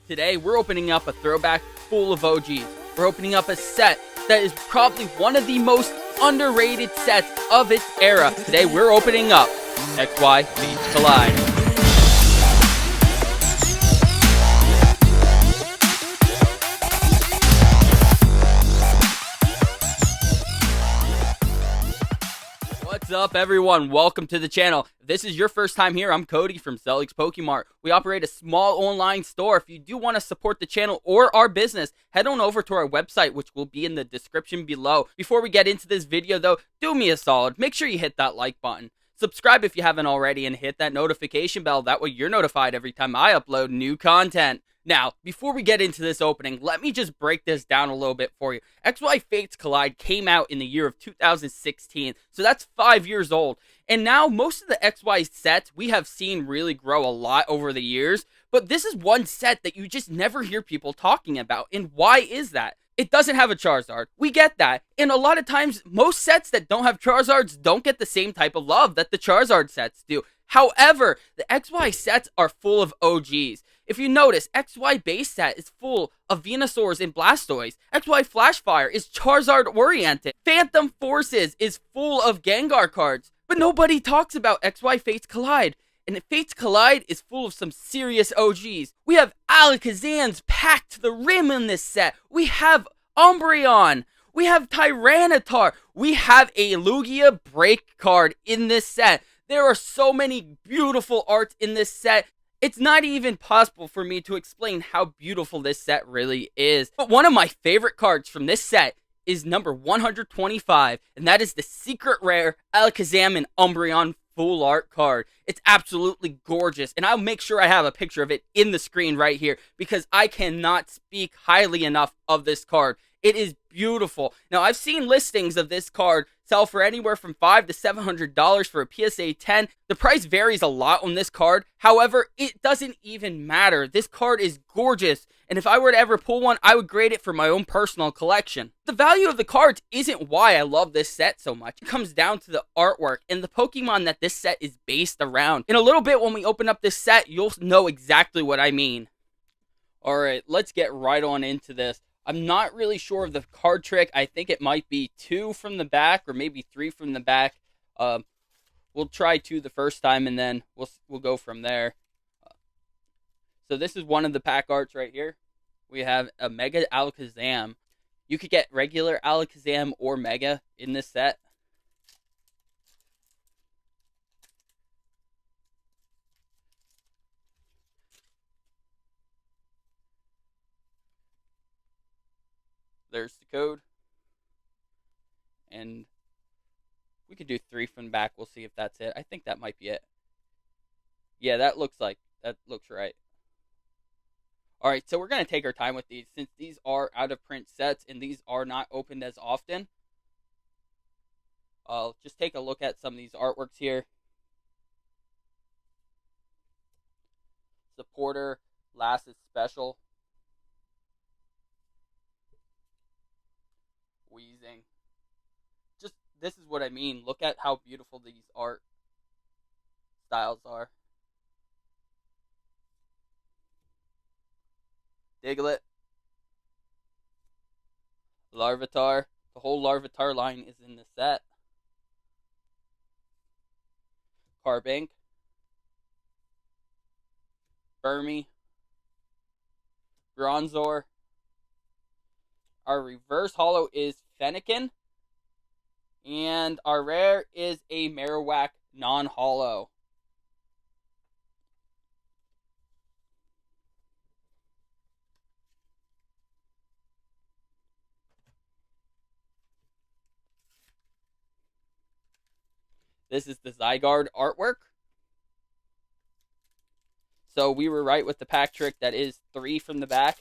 Today, we're opening up a throwback full of OGs. We're opening up a set that is probably one of the most underrated sets of its era. Today, we're opening up XY Fates Collide. What's up, everyone? Welcome to the channel. If this is your first time here, I'm Cody from Zelix Pokemart. We operate a small online store. If you do want to support the channel or our business, head on over to our website, which will be in the description below. Before we get into this video, though, do me a solid. Make sure you hit that like button. Subscribe if you haven't already, and hit that notification bell. That way you're notified every time I upload new content. Now, before we get into this opening, let me just break this down a little bit for you. XY Fates Collide came out in the year of 2016, so that's 5 years old. And now, most of the XY sets we have seen really grow a lot over the years, but this is one set that you just never hear people talking about. And why is that? It doesn't have a Charizard. We get that. And a lot of times, most sets that don't have Charizards don't get the same type of love that the Charizard sets do. However, the XY sets are full of OGs. If you notice, XY base set is full of Venusaurs and Blastoise. XY Flashfire is Charizard oriented. Phantom Forces is full of Gengar cards. But nobody talks about XY Fates Collide. And Fates Collide is full of some serious OGs. We have Alakazams packed to the rim in this set. We have Umbreon. We have Tyranitar. We have a Lugia break card in this set. There are so many beautiful arts in this set. It's not even possible for me to explain how beautiful this set really is. But one of my favorite cards from this set is number 125, and that is the secret rare Alakazam and Umbreon full art card. It's absolutely gorgeous, and I'll make sure I have a picture of it in the screen right here because I cannot speak highly enough of this card. It is beautiful. Now, I've seen listings of this card sell for anywhere from $500 to $700 for a PSA 10. The price varies a lot on this card. However, it doesn't even matter. This card is gorgeous, and if I were to ever pull one, I would grade it for my own personal collection. The value of the cards isn't why I love this set so much. It comes down to the artwork and the Pokemon that this set is based around. In a little bit, when we open up this set, you'll know exactly what I mean. Alright, let's get right on into this. I'm not really sure of the card trick. I think it might be 2 from the back or maybe 3 from the back. We'll try 2 the first time and then we'll go from there. So this is one of the pack arts right here. We have a Mega Alakazam. You could get regular Alakazam or Mega in this set. There's the code. And we could do 3 from the back. We'll see if that's it. I think that might be it. Yeah, that looks right. Alright, so we're going to take our time with these since these are out of print sets and these are not opened as often. I'll just take a look at some of these artworks here. Supporter, last is special. Wheezing. Just, this is what I mean. Look at how beautiful these art styles are. Diglett. Larvitar. The whole Larvitar line is in the set. Carbink. Burmy. Bronzor. Our reverse holo is Fennekin. And our rare is a Marowak non-holo. This is the Zygarde artwork. So we were right with the pack trick. That is 3 from the back.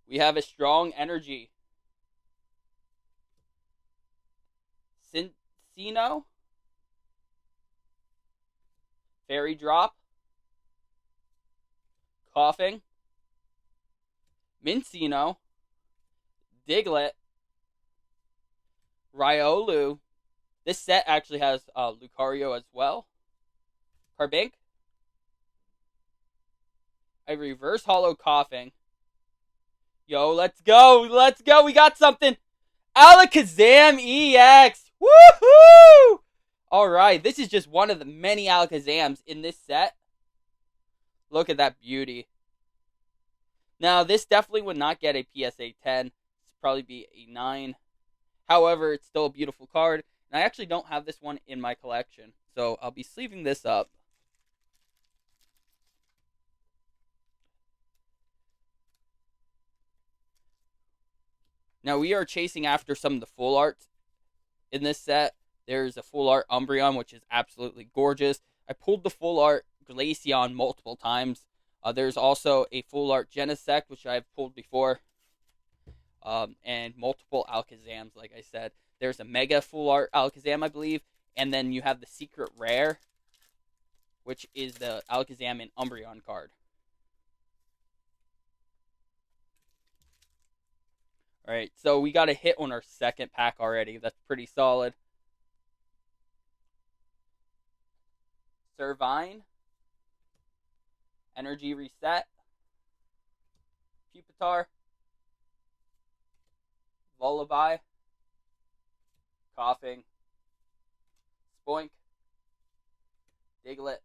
We have a strong energy. Cincino. Fairy Drop. Coughing. Mincino. Diglett. Riolu. This set actually has Lucario as well. Carbink. A reverse hollow coughing. Yo, let's go. Let's go. We got something. Alakazam EX. Woohoo! Alright, this is just one of the many Alakazams in this set. Look at that beauty. Now, this definitely would not get a PSA 10. It's probably be a 9. However, it's still a beautiful card. And I actually don't have this one in my collection. So I'll be sleeving this up. Now, we are chasing after some of the full arts in this set. There's a full art Umbreon, which is absolutely gorgeous. I pulled the full art Glaceon multiple times. There's also a full art Genesect, which I've pulled before. And multiple Alakazams, like I said. There's a Mega full art Alakazam, I believe. And then you have the Secret Rare, which is the Alakazam and Umbreon card. Alright, so we got a hit on our second pack already. That's pretty solid. Servine. Energy Reset. Pupitar. Lullaby. Coughing. Spoink. Diglett.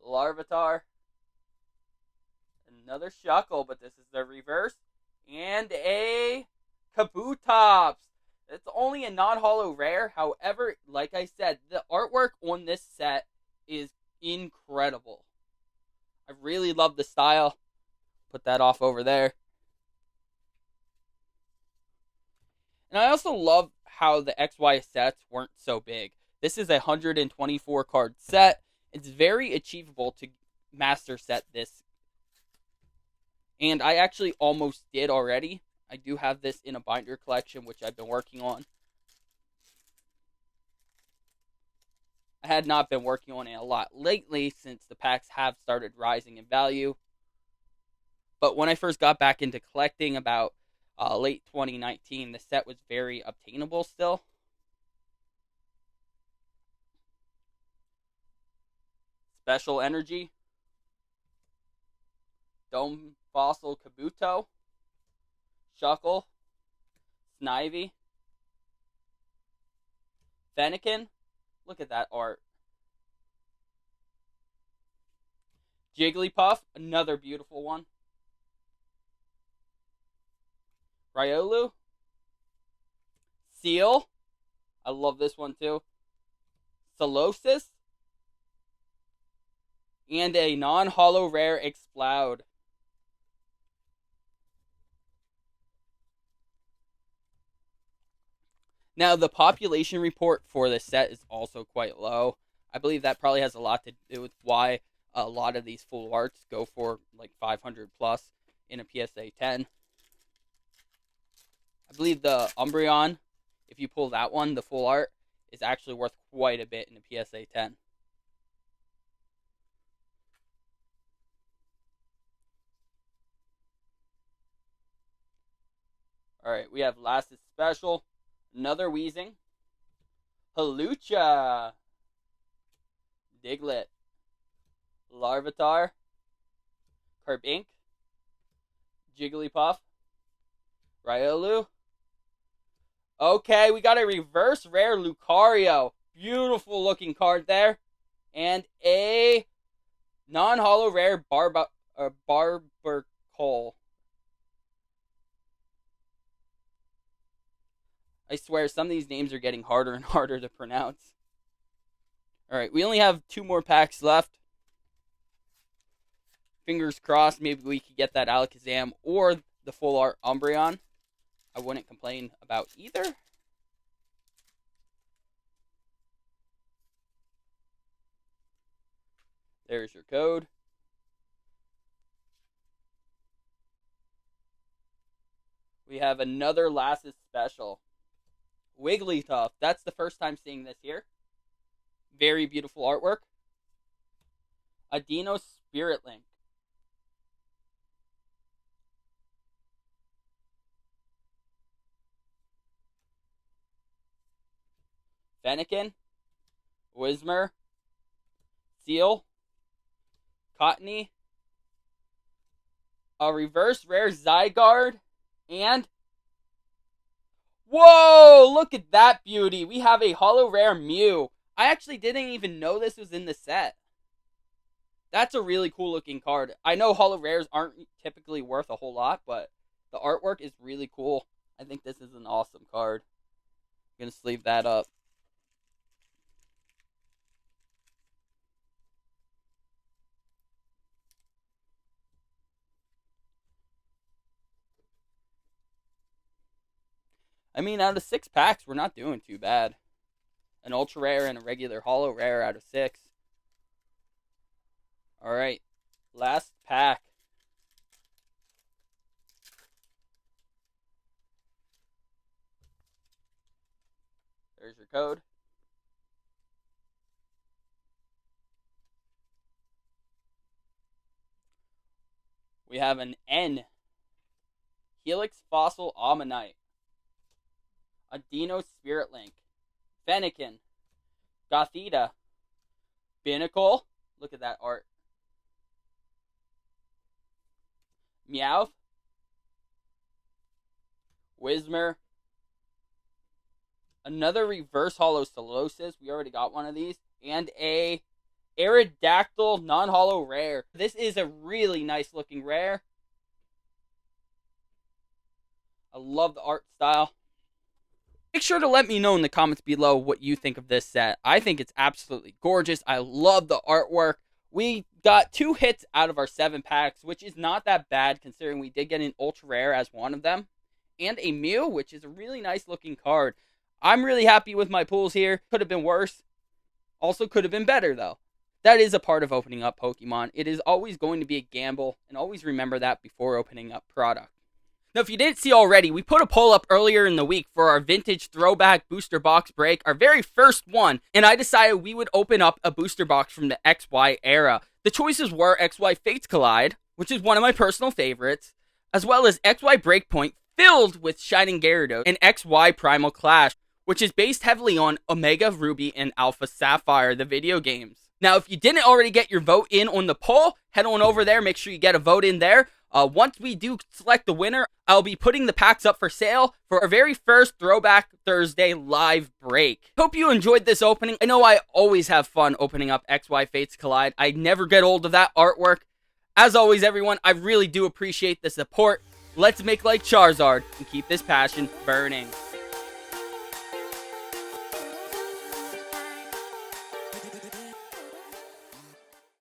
Larvitar. Another Shuckle, but this is the reverse. And a Kabutops. It's only a non-holo rare. However, like I said, the artwork on this set is incredible. I really love the style. Put that off over there. And I also love how the XY sets weren't so big. This is a 124 card set. It's very achievable to master set this. And I actually almost did already. I do have this in a binder collection, which I've been working on. I had not been working on it a lot lately since the packs have started rising in value. But when I first got back into collecting about late 2019, the set was very obtainable still. Special Energy. Dome Fossil Kabuto. Shuckle. Snivy. Fennekin. Look at that art. Jigglypuff. Another beautiful one. Riolu. Seal. I love this one too. Solosis. And a non-holo rare Exploud. Now, the population report for this set is also quite low. I believe that probably has a lot to do with why a lot of these full arts go for like 500 plus in a PSA 10. I believe the Umbreon, if you pull that one, the full art, is actually worth quite a bit in a PSA 10. Alright, we have Last Special. Another Weezing. Halucha. Diglett. Larvitar. Carbink. Jigglypuff. Riolu. Okay, we got a reverse rare Lucario. Beautiful looking card there. And a non-holo rare Barbercole. I swear, some of these names are getting harder and harder to pronounce. Alright, we only have 2 more packs left. Fingers crossed, maybe we could get that Alakazam or the full art Umbreon. I wouldn't complain about either. There's your code. We have another Last Special. Wigglytuff. That's the first time seeing this here. Very beautiful artwork. A Dino Spirit Link. Fennekin, Whismur, Seal, Cottony, a reverse rare Zygarde, and whoa! Look at that beauty. We have a holo rare Mew. I actually didn't even know this was in the set. That's a really cool looking card. I know holo rares aren't typically worth a whole lot, but the artwork is really cool. I think this is an awesome card. I'm going to sleeve that up. I mean, out of 6 packs, we're not doing too bad. An ultra rare and a regular holo rare out of 6. Alright, last pack. There's your code. We have an N. Helix Fossil Ammonite. A Dino Spirit Link. Fennekin. Gothita. Binnacle. Look at that art. Meowth. Whismur. Another reverse holo Solosis. We already got one of these. And a Aerodactyl non-holo rare. This is a really nice looking rare. I love the art style. Make sure to let me know in the comments below what you think of this set. I think it's absolutely gorgeous. I love the artwork. We got 2 hits out of our 7 packs, which is not that bad considering we did get an ultra rare as one of them. And a Mew, which is a really nice looking card. I'm really happy with my pulls here. Could have been worse. Also could have been better though. That is a part of opening up Pokemon. It is always going to be a gamble, and always remember that before opening up product. Now, if you didn't see already, we put a poll up earlier in the week for our vintage throwback booster box break, our very first one, and I decided we would open up a booster box from the XY era. The choices were XY Fates Collide, which is one of my personal favorites, as well as XY Breakpoint, filled with Shining Gyarados, and XY Primal Clash, which is based heavily on Omega Ruby and Alpha Sapphire, the video games. Now, if you didn't already get your vote in on the poll, head on over there, make sure you get a vote in there. Once we do select the winner, I'll be putting the packs up for sale for our very first Throwback Thursday live break. Hope you enjoyed this opening. I know I always have fun opening up XY Fates Collide. I never get old of that artwork. As always, everyone, I really do appreciate the support. Let's make like Charizard and keep this passion burning.